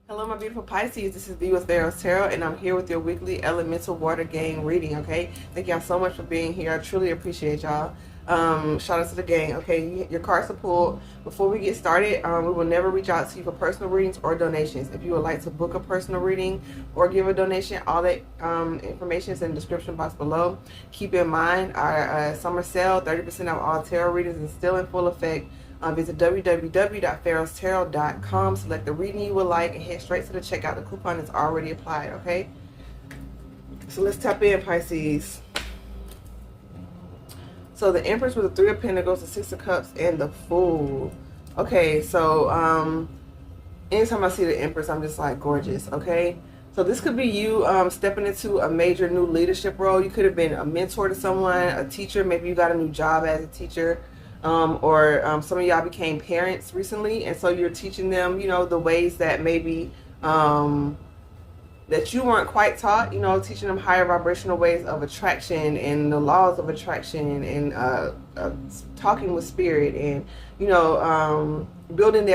Hello, my beautiful Pisces. This is V with PharaohsTarot, and I'm here with your weekly elemental water gang reading, okay? Thank y'all so much for being here. I truly appreciate y'all. Shout out to the gang, okay? Your cards are pulled. Before we get started, we will never reach out to you for personal readings or donations. If you would like to book a personal reading or give a donation, all that information is in the description box below. Keep in mind, our summer sale, 30% off all tarot readings is still in full effect. Visit www.PharaohsTarot.com, select the reading you would like, and head straight to the checkout. The coupon is already applied, okay? So let's tap in, Pisces. So the Empress with the Three of Pentacles, the Six of Cups, and the Fool. Okay, so anytime I see the Empress, I'm just like, gorgeous, okay? So this could be you stepping into a major new leadership role. You could have been a mentor to someone, a teacher. Maybe you got a new job as a teacher. Or some of y'all became parents recently, and so you're teaching them, you know, the ways that maybe that you weren't quite taught, you know, teaching them higher vibrational ways of attraction and the laws of attraction and talking with spirit and, you know,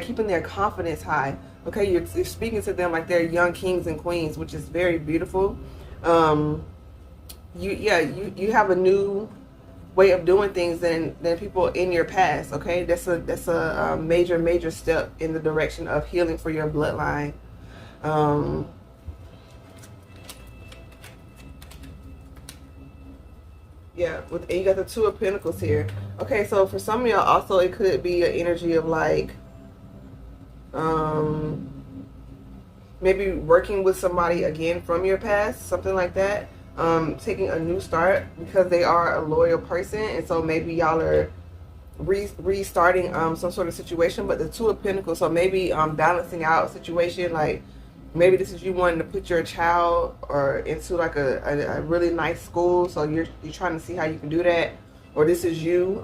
keeping their confidence high. Okay, you're speaking to them like they're young kings and queens, which is very beautiful. You have a new way of doing things than people in your past, okay? That's a major step in the direction of healing for your bloodline. And you got the Two of Pentacles here. Okay, so for some of y'all also it could be an energy of like maybe working with somebody again from your past, something like that. Taking a new start because they are a loyal person, and so maybe y'all are restarting some sort of situation. But the Two of Pentacles, so maybe balancing out a situation, like maybe this is you wanting to put your child or into like a really nice school, so you're trying to see how you can do that, or this is you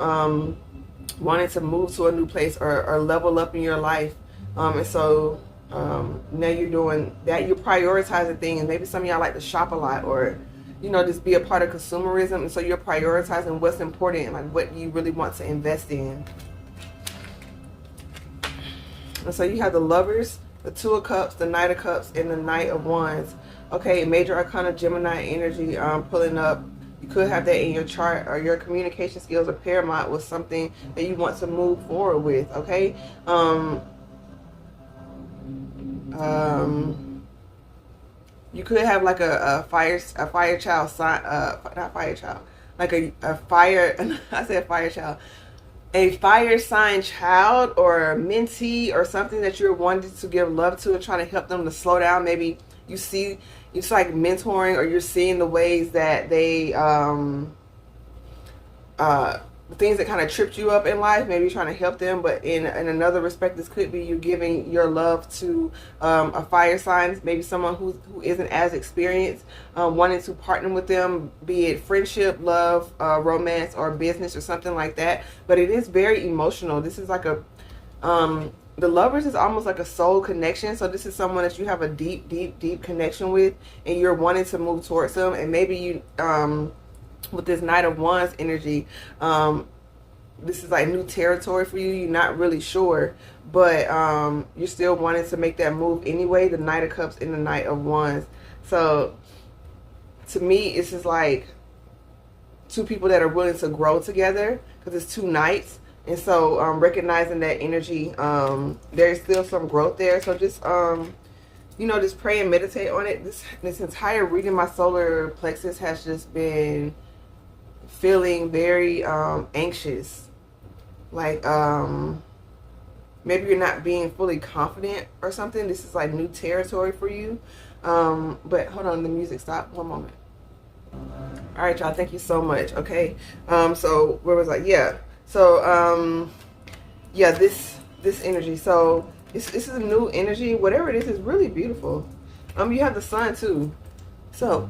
wanting to move to a new place or level up in your life, and so now you're doing that, you're prioritizing things. Maybe some of y'all like to shop a lot, or you know, just be a part of consumerism, and so you're prioritizing what's important, like what you really want to invest in. And so you have the Lovers, the Two of Cups, the Knight of Cups, and the Knight of Wands. Okay, Major Arcana Gemini energy pulling up. You could have that in your chart, or your communication skills are paramount with something that you want to move forward with, okay? You could have like a fire child sign, not fire child, like a fire, I said fire child, a fire sign child or a mentee or something that you're wanting to give love to and trying to help them to slow down. Maybe you see, it's like mentoring, or you're seeing the ways that they, the things that kind of tripped you up in life, maybe trying to help them. But in another respect, this could be you giving your love to a fire sign, maybe someone who isn't as experienced, wanting to partner with them, be it friendship, love, romance, or business, or something like that. But it is very emotional. This is like a the Lovers is almost like a soul connection. So this is someone that you have a deep connection with, and you're wanting to move towards them. And maybe you with this Knight of Wands energy, this is like new territory for you. You're not really sure, but you're still wanting to make that move anyway. The Knight of Cups and the Knight of Wands. So to me, this is like two people that are willing to grow together, because it's two knights. And so recognizing that energy, there's still some growth there. So just you know, just pray and meditate on it. This entire reading, my solar plexus has just been feeling very anxious, like maybe you're not being fully confident or something. This is like new territory for you. But hold on, the music stopped. One moment. All right, y'all, thank you so much. Okay, so where was I? Yeah, so yeah, this energy, so this is a new energy. Whatever it is really beautiful. You have the Sun too, so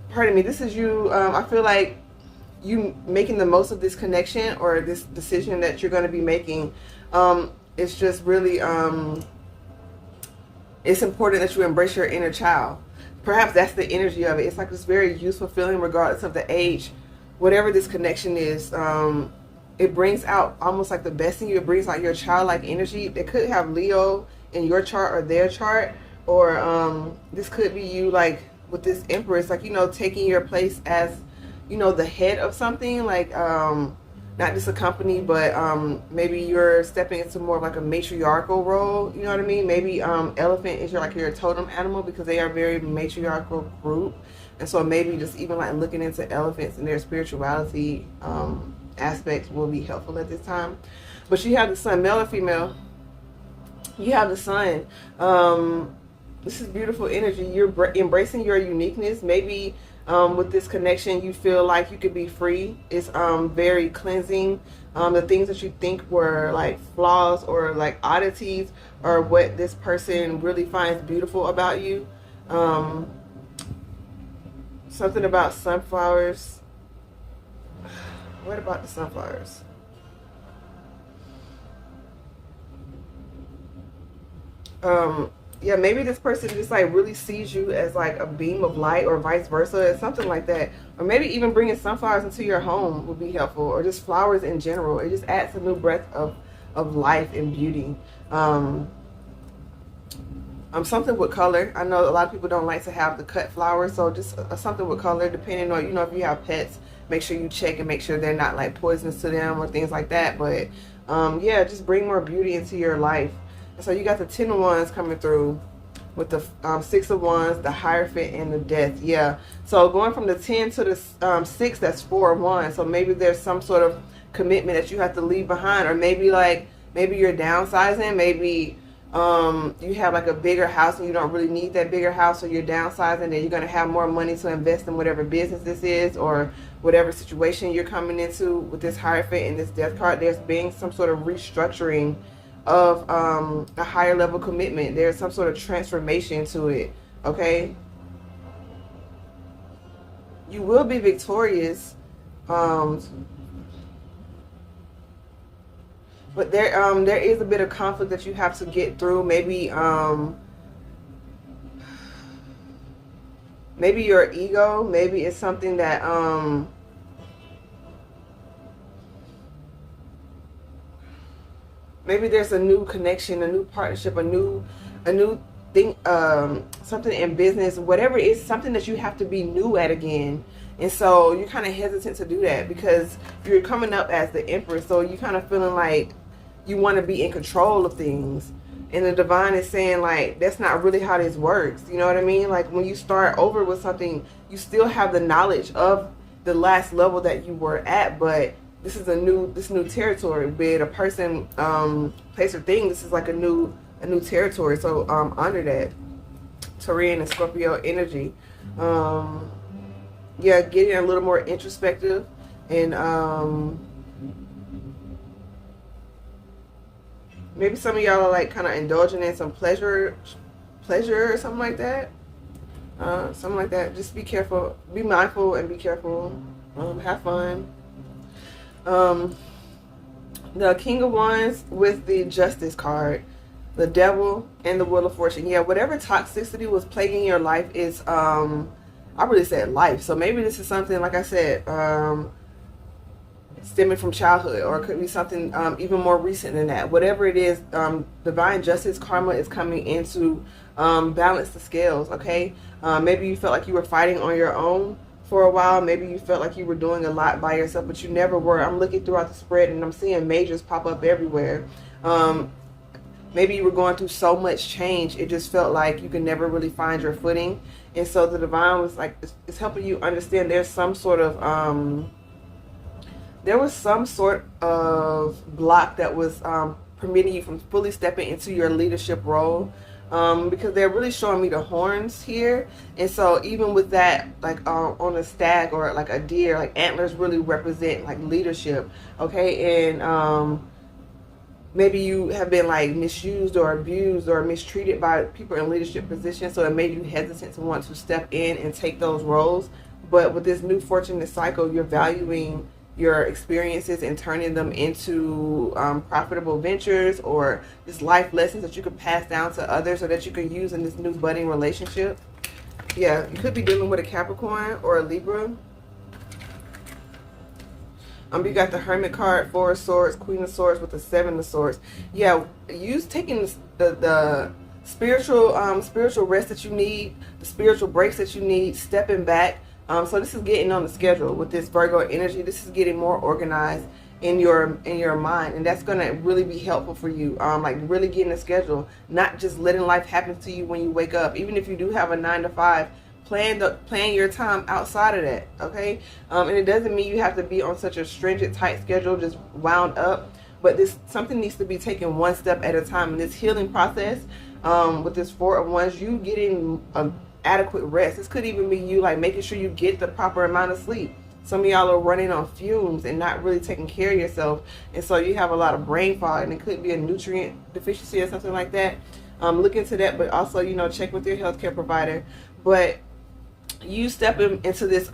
pardon me, this is you. I feel like you making the most of this connection or this decision that you're going to be making. It's just really it's important that you embrace your inner child. Perhaps that's the energy of it. It's like this very useful feeling regardless of the age. Whatever this connection is, it brings out almost like the best in you. It brings out your childlike energy. They could have Leo in your chart or their chart, Or this could be you, like with this Empress, like, you know, taking your place as, you know, the head of something, like not just a company, but maybe you're stepping into more of like a matriarchal role, you know what I mean? Maybe elephant is your totem animal, because they are a very matriarchal group. And so maybe just even like looking into elephants and their spirituality aspects will be helpful at this time. But you have the sun, male or female, you have the sun. This is beautiful energy. You're embracing your uniqueness. Maybe with this connection, you feel like you could be free. It's very cleansing. The things that you think were like flaws or like oddities are what this person really finds beautiful about you. Something about sunflowers. What about the sunflowers? Yeah, maybe this person just like really sees you as like a beam of light, or vice versa, something like that. Or maybe even bringing sunflowers into your home would be helpful, or just flowers in general. It just adds a new breath of life and beauty. Something with color. I know a lot of people don't like to have the cut flowers, so just something with color, depending on, you know, if you have pets, make sure you check and make sure they're not like poisonous to them or things like that. But yeah, just bring more beauty into your life. So you got the 10 of Wands coming through with the 6 of Wands, the Hierophant, and the Death. Yeah. So going from the 10 to the 6, that's 4 of Wands. So maybe there's some sort of commitment that you have to leave behind, or maybe you're downsizing. Maybe you have like a bigger house and you don't really need that bigger house, so you're downsizing, and you're going to have more money to invest in whatever business this is, or whatever situation you're coming into with this Hierophant and this Death card. There's being some sort of restructuring of a higher level commitment. There's some sort of transformation to it. Okay, you will be victorious, but there is a bit of conflict that you have to get through. Maybe maybe your ego, maybe it's something that maybe there's a new connection, a new partnership, a new thing, something in business, whatever it is, something that you have to be new at again. And so you're kind of hesitant to do that because you're coming up as the Empress, so you're kind of feeling like you want to be in control of things. And the Divine is saying, like, that's not really how this works. You know what I mean? Like, when you start over with something, you still have the knowledge of the last level that you were at, but this is this new territory with a person, place, or thing. This is like a new territory. So honor that. Taurian and Scorpio energy. Yeah, getting a little more introspective, and maybe some of y'all are like kind of indulging in some pleasure or something like that. Something like that. Just be careful, be mindful, and be careful. Have fun. The King of Wands with the Justice card, the Devil, and the Wheel of Fortune. Yeah, whatever toxicity was plaguing your life is, I really said life. So maybe this is something, like I said, stemming from childhood, or it could be something even more recent than that. Whatever it is, divine justice, karma is coming in to balance the scales, okay? Maybe you felt like you were fighting on your own for a while. Maybe you felt like you were doing a lot by yourself, but you never were. I'm looking throughout the spread and I'm seeing majors pop up everywhere. Maybe you were going through so much change, it just felt like you could never really find your footing. And so the Divine was like, it's helping you understand there's some sort of there was some sort of block that was permitting you from fully stepping into your leadership role. Because they're really showing me the horns here. And so even with that, like on a stag or like a deer, like antlers really represent like leadership. Okay. And maybe you have been like misused or abused or mistreated by people in leadership positions, so it made you hesitant to want to step in and take those roles. But with this new fortunate cycle, you're valuing your experiences and turning them into profitable ventures, or just life lessons that you could pass down to others, so that you can use in this new budding relationship. Yeah, you could be dealing with a Capricorn or a Libra. You got the Hermit card, 4 of Swords, Queen of Swords with the 7 of Swords. Yeah, use taking the spiritual rest that you need, the spiritual breaks that you need, stepping back. So this is getting on the schedule with this Virgo energy. This is getting more organized in your mind, and that's going to really be helpful for you. Like really getting a schedule, not just letting life happen to you when you wake up. Even if you do have a 9 to 5, plan your time outside of that, okay? And it doesn't mean you have to be on such a stringent, tight schedule, just wound up. But something needs to be taken one step at a time. In this healing process, with this 4 of Wands, you getting adequate rest. This could even be you like making sure you get the proper amount of sleep. Some of y'all are running on fumes and not really taking care of yourself, and so you have a lot of brain fog, and it could be a nutrient deficiency or something like that. Look into that, but also, you know, check with your healthcare provider. But you stepping into this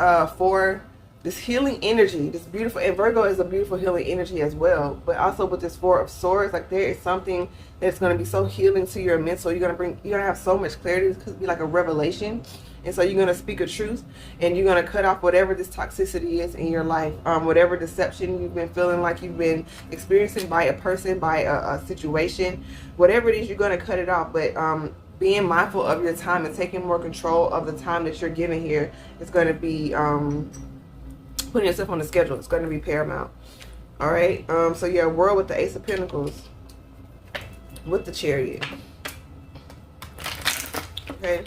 this healing energy, this beautiful, and Virgo is a beautiful healing energy as well. But also with this 4 of Swords, like there is something that's going to be so healing to your mental. You're going to have so much clarity. This could be like a revelation. And so you're going to speak a truth, and you're going to cut off whatever this toxicity is in your life, whatever deception you've been feeling like you've been experiencing by a person, by a situation, whatever it is, you're going to cut it off. But being mindful of your time and taking more control of the time that you're giving here is going to be putting yourself on the schedule. It's going to be paramount. All right. So yeah, World with the Ace of Pentacles, with the Chariot. Okay.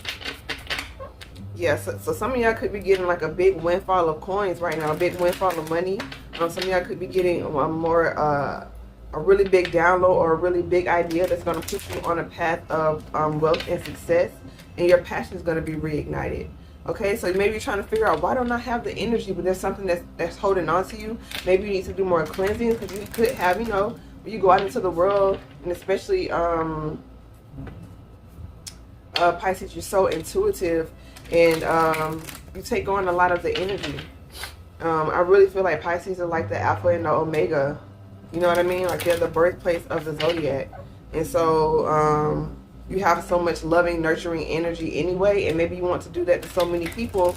Yeah, so some of y'all could be getting like a big windfall of coins right now, a big windfall of money. Some of y'all could be getting a really big download or a really big idea that's going to put you on a path of wealth and success, and your passion is going to be reignited. Okay, so maybe you're trying to figure out, why don't I have the energy, but there's something that's holding on to you. Maybe you need to do more cleansing, because you could have, you know, when you go out into the world, and especially Pisces, you're so intuitive, and you take on a lot of the energy. I really feel like Pisces are like the Alpha and the Omega. You know what I mean? Like they're the birthplace of the zodiac. And so you have so much loving, nurturing energy anyway, and maybe you want to do that to so many people.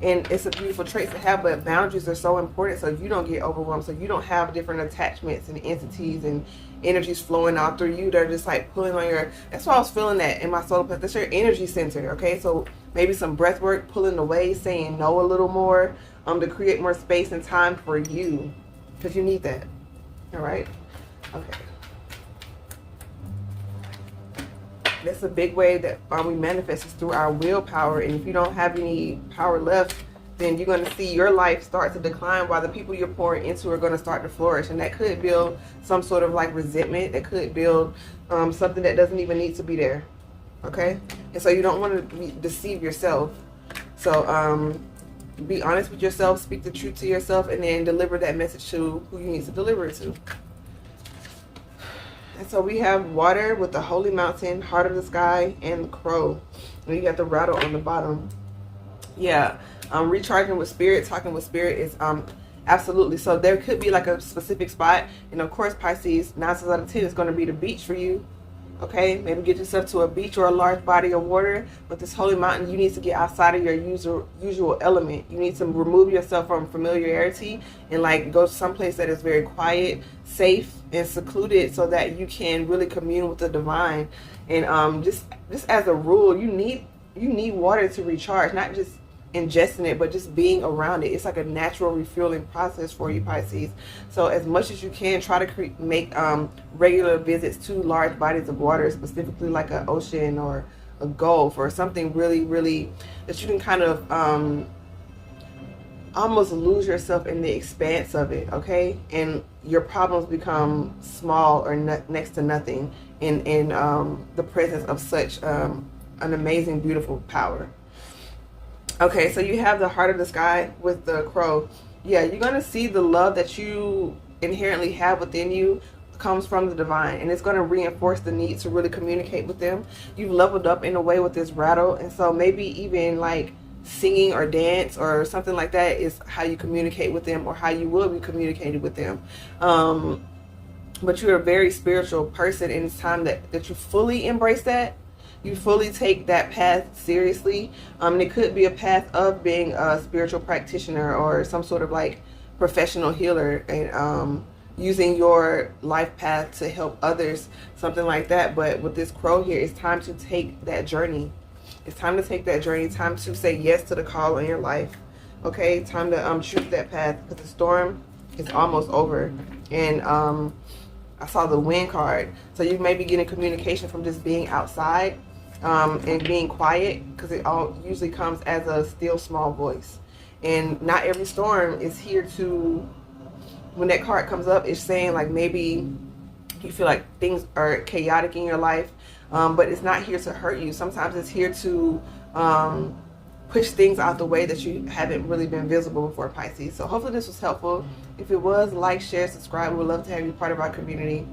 And it's a beautiful trait to have, but boundaries are so important so you don't get overwhelmed, so you don't have different attachments and entities and energies flowing out through you. They're just like pulling on your, that's why I was feeling that in my solar plexus. That's your energy center, okay? So maybe some breath work, pulling away, saying no a little more, to create more space and time for you, because you need that. All right? Okay. That's a big way that we manifest is through our willpower. And if you don't have any power left, then you're going to see your life start to decline while the people you're pouring into are going to start to flourish. And that could build some sort of like resentment. That could build something that doesn't even need to be there. Okay? And so you don't want to deceive yourself. So be honest with yourself, speak the truth to yourself, and then deliver that message to who you need to deliver it to. And so we have Water with the Holy Mountain, Heart of the Sky, and Crow. And you got the rattle on the bottom. Yeah, recharging with Spirit, talking with Spirit is absolutely. So there could be like a specific spot. And of course, Pisces, 9 times out of 10 is going to be the beach for you. Okay, maybe get yourself to a beach or a large body of water. With this holy mountain, you need to get outside of your usual element. You need to remove yourself from familiarity and like go to some place that is very quiet, safe, and secluded, so that you can really commune with the divine. And just as a rule, you need water to recharge, not just ingesting it, but just being around it. It's like a natural refueling process for you, Pisces. So as much as you can, try to make regular visits to large bodies of water, specifically like an ocean or a gulf or something really, really that you can kind of almost lose yourself in the expanse of it, okay? And your problems become small or next to nothing in the presence of such an amazing, beautiful power. Okay, so you have the Heart of the Sky with the Crow. Yeah, you're going to see the love that you inherently have within you comes from the divine, and it's going to reinforce the need to really communicate with them. You've leveled up in a way with this rattle, and so maybe even like singing or dance or something like that is how you communicate with them, or how you will be communicating with them. But you're a very spiritual person, and it's time that you fully embrace that. You fully take that path seriously. And it could be a path of being a spiritual practitioner or some sort of like professional healer. And using your life path to help others, something like that. But with this crow here, it's time to take that journey. It's time to take that journey. Time to say yes to the call in your life. Okay, time to choose that path, because the storm is almost over. And I saw the wind card, so you may be getting communication from just being outside and being quiet, because it all usually comes as a still small voice. And not every storm is here to, when that card comes up, it's saying like maybe you feel like things are chaotic in your life, but it's not here to hurt you. Sometimes it's here to push things out the way that you haven't really been visible before, Pisces. So hopefully this was helpful. If it was, like, share, subscribe. We would love to have you part of our community.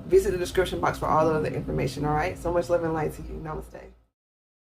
Visit the description box for all of the information, all right? So much love and light to you. Namaste.